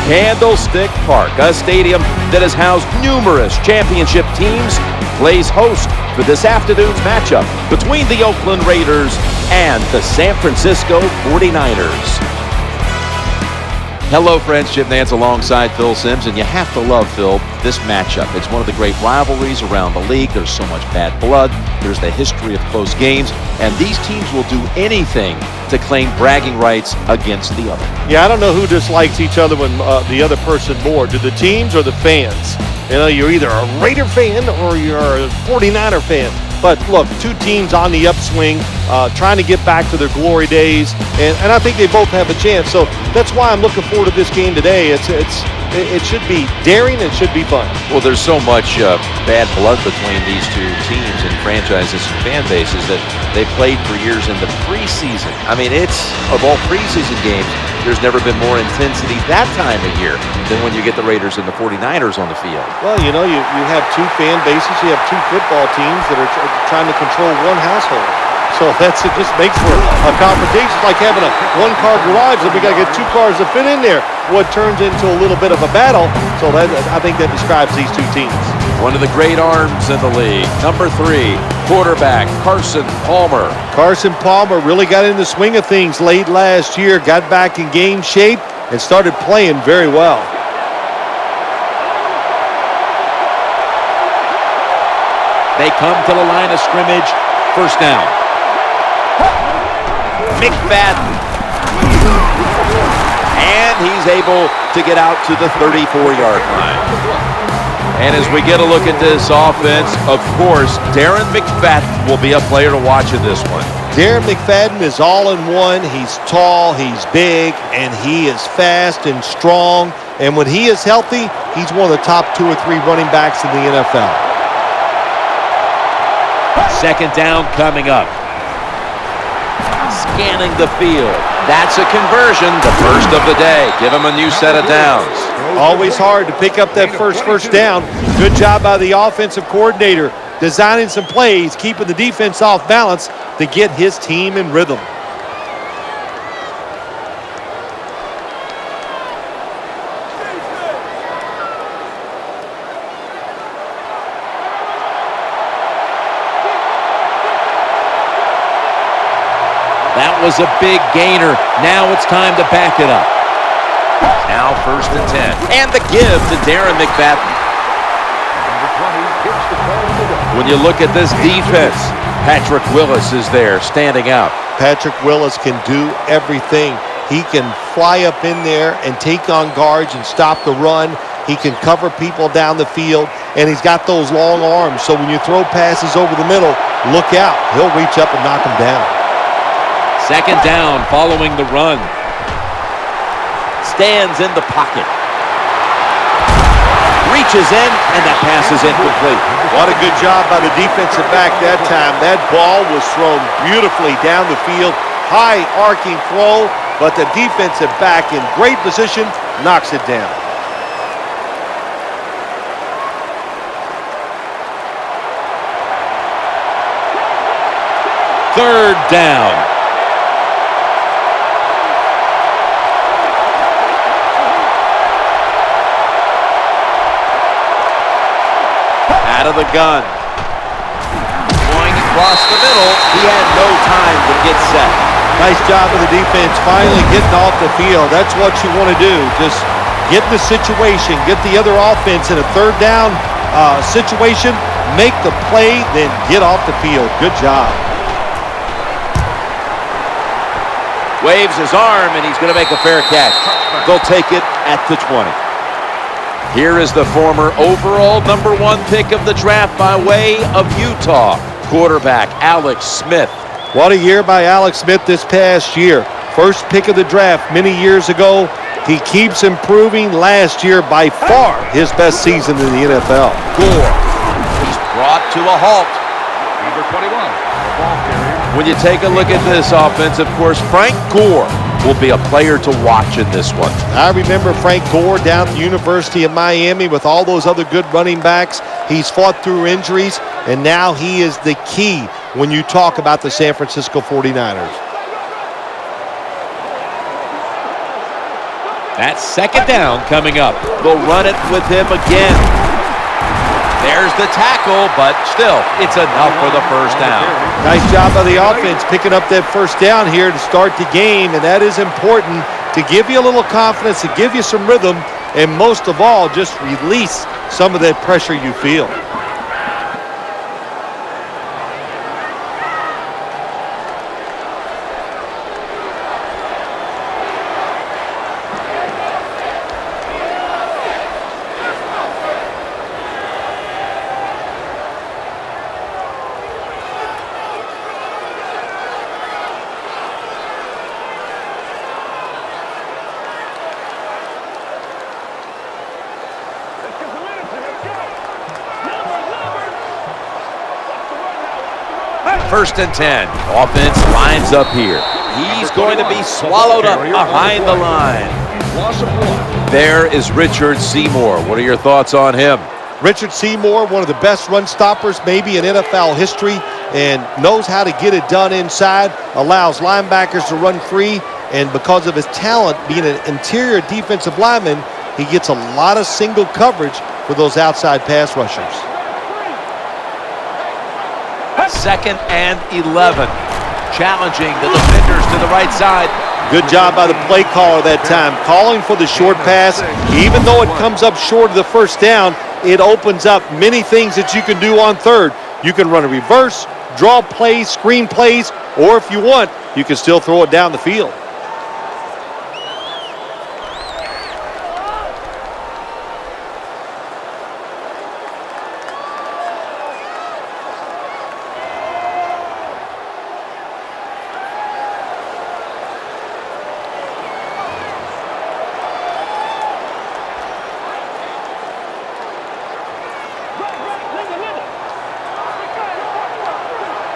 Candlestick Park, a stadium that has housed numerous championship teams, plays host for this afternoon's matchup between the Oakland Raiders and the San Francisco 49ers. Hello friends, Jim Nance alongside Phil Simms, and you have to love, Phil, this matchup. It's one of the great rivalries around the league. There's so much bad blood. There's the history of close games, and these teams will do anything to claim bragging rights against the other. Yeah, I don't know who dislikes each other when the other person more. Do the teams or the fans? You know, you're either a Raider fan or you're a 49er fan. But look, two teams on the upswing, trying to get back to their glory days, and I think they both have a chance. So that's why I'm looking forward to this game today. It should be daring and should be fun. Well, there's so much bad blood between these two teams and franchises and fan bases that they played for years in the preseason. I mean, it's, of all preseason games, there's never been more intensity that time of year than when you get the Raiders and the 49ers on the field. Well, you know, you have two fan bases, you have two football teams that are trying to control one household. So it just makes for a confrontation. It's like having a one-car garage and we got to get two cars to fit in there. What turns into a little bit of a battle. So I think that describes these two teams. One of the great arms in the league, number 3, quarterback Carson Palmer. Carson Palmer really got in the swing of things late last year, got back in game shape, and started playing very well. They come to the line of scrimmage, first down. McFadden. And he's able to get out to the 34-yard line. And as we get a look at this offense, of course, Darren McFadden will be a player to watch in this one. Darren McFadden is all in one. He's tall, he's big, and he is fast and strong. And when he is healthy, he's one of the top 2 or 3 running backs in the NFL. Second down coming up. Scanning the field. That's a conversion, the first of the day. Give him a new set of downs. Always hard to pick up that first down. Good job by the offensive coordinator, designing some plays, keeping the defense off balance to get his team in rhythm. That was a big gainer. Now it's time to back it up. Now first and 10. And the give to Darren McFadden. When you look at this defense, Patrick Willis is there standing out. Patrick Willis can do everything. He can fly up in there and take on guards and stop the run. He can cover people down the field, and he's got those long arms. So when you throw passes over the middle, look out. He'll reach up and knock them down. Second down following the run. Stands in the pocket. Reaches in, and that pass is incomplete. What a good job by the defensive back that time. That ball was thrown beautifully down the field. High arcing throw, but the defensive back in great position knocks it down. Third down. Out of the gun. Going across the middle. He had no time to get set. Nice job of the defense finally getting off the field. That's what you want to do. Just get the situation, get the other offense in a third down situation, make the play, then get off the field. Good job. Waves his arm, and he's going to make a fair catch. They'll take it at the 20. Here is the former overall #1 pick of the draft by way of Utah, quarterback Alex Smith. What a year by Alex Smith this past year. First pick of the draft many years ago. He keeps improving. Last year, by far, his best season in the NFL. Gore. He's brought to a halt. Number 21, the ball carrier. When you take a look at this offense, of course, Frank Gore will be a player to watch in this one. I remember Frank Gore down at the University of Miami with all those other good running backs. He's fought through injuries, and now he is the key when you talk about the San Francisco 49ers. That's second down coming up. They'll run it with him again. There's the tackle, but still, it's enough for the first down. Nice job by the offense picking up that first down here to start the game, and that is important to give you a little confidence, to give you some rhythm, and most of all, just release some of that pressure you feel. First and 10. Offense lines up here. He's going to be swallowed up behind the line. There is Richard Seymour. What are your thoughts on him? Richard Seymour, one of the best run stoppers maybe in NFL history, and knows how to get it done inside, allows linebackers to run free, and because of his talent being an interior defensive lineman, he gets a lot of single coverage for those outside pass rushers. Second and 11. Challenging the defenders to the right side. Good job by the play caller that time, calling for the short pass. Even though it comes up short of the first down, it opens up many things that you can do on third. You can run a reverse, draw plays, screen plays, or if you want, you can still throw it down the field.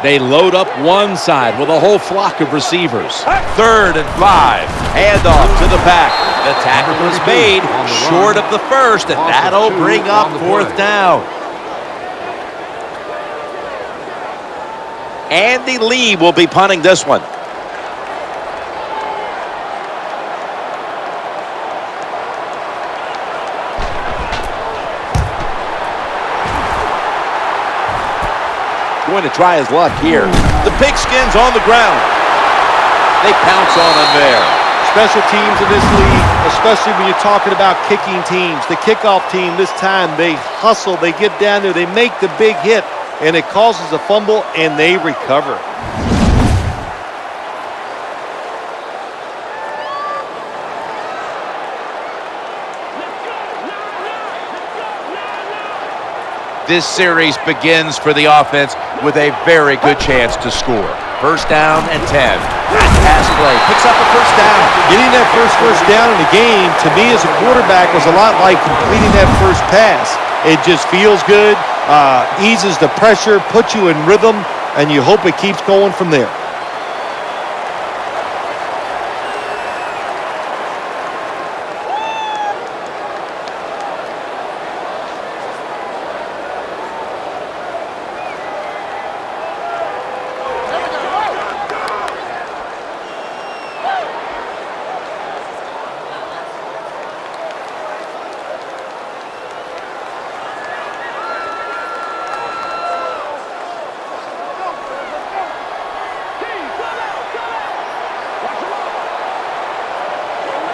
They load up one side with a whole flock of receivers. Third and 5. Handoff to the back. The tackle is made short of the first, and that'll bring up fourth down. Andy Lee will be punting this one. Going to try his luck here. The Pigskin's on the ground. They pounce on him there. Special teams in this league, especially when you're talking about kicking teams. The kickoff team this time, they hustle, they get down there, they make the big hit, and it causes a fumble, and they recover. This series begins for the offense with a very good chance to score. First down and 10. Pass play picks up a first down. Getting that first down in the game, to me as a quarterback, was a lot like completing that first pass. It just feels good, eases the pressure, puts you in rhythm, and you hope it keeps going from there.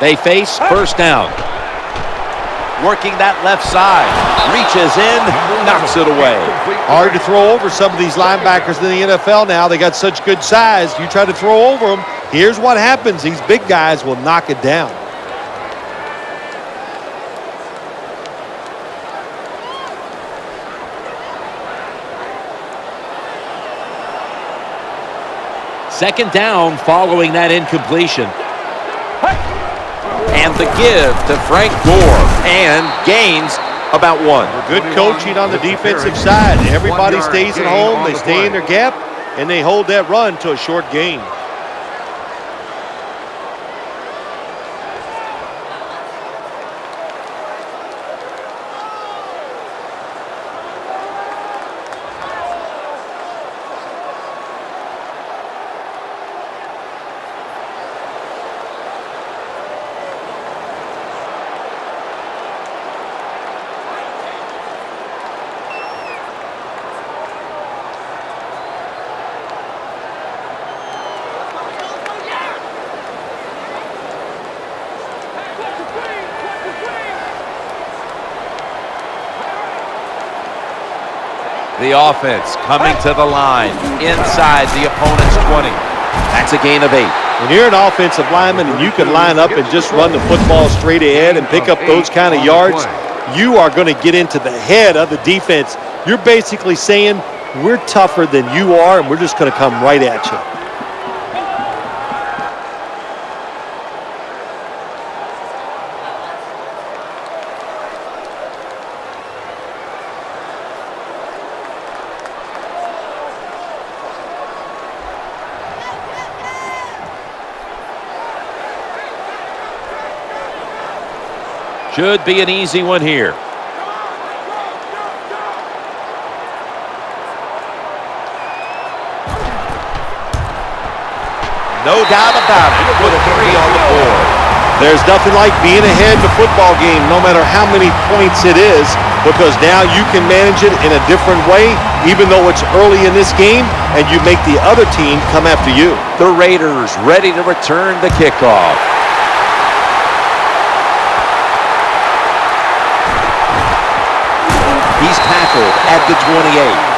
They face first down. Working that left side. Reaches in, knocks it away. Hard to throw over some of these linebackers in the NFL now. They got such good size. You try to throw over them, here's what happens. These big guys will knock it down. Second down following that incompletion. And the give to Frank Gore, and gains about 1. Good coaching on the defensive side. Everybody stays at home, they stay in their gap, and they hold that run to a short gain. The offense coming to the line inside the opponent's 20. That's a gain of 8. When you're an offensive lineman and you can line up and just run the football straight ahead and pick up those kind of yards, you are going to get into the head of the defense. You're basically saying, we're tougher than you are, and we're just going to come right at you. Should be an easy one here. No doubt about it. With a 3 on the board. There's nothing like being ahead in the football game, no matter how many points it is, because now you can manage it in a different way, even though it's early in this game, and you make the other team come after you. The Raiders ready to return the kickoff. He's tackled at the 28.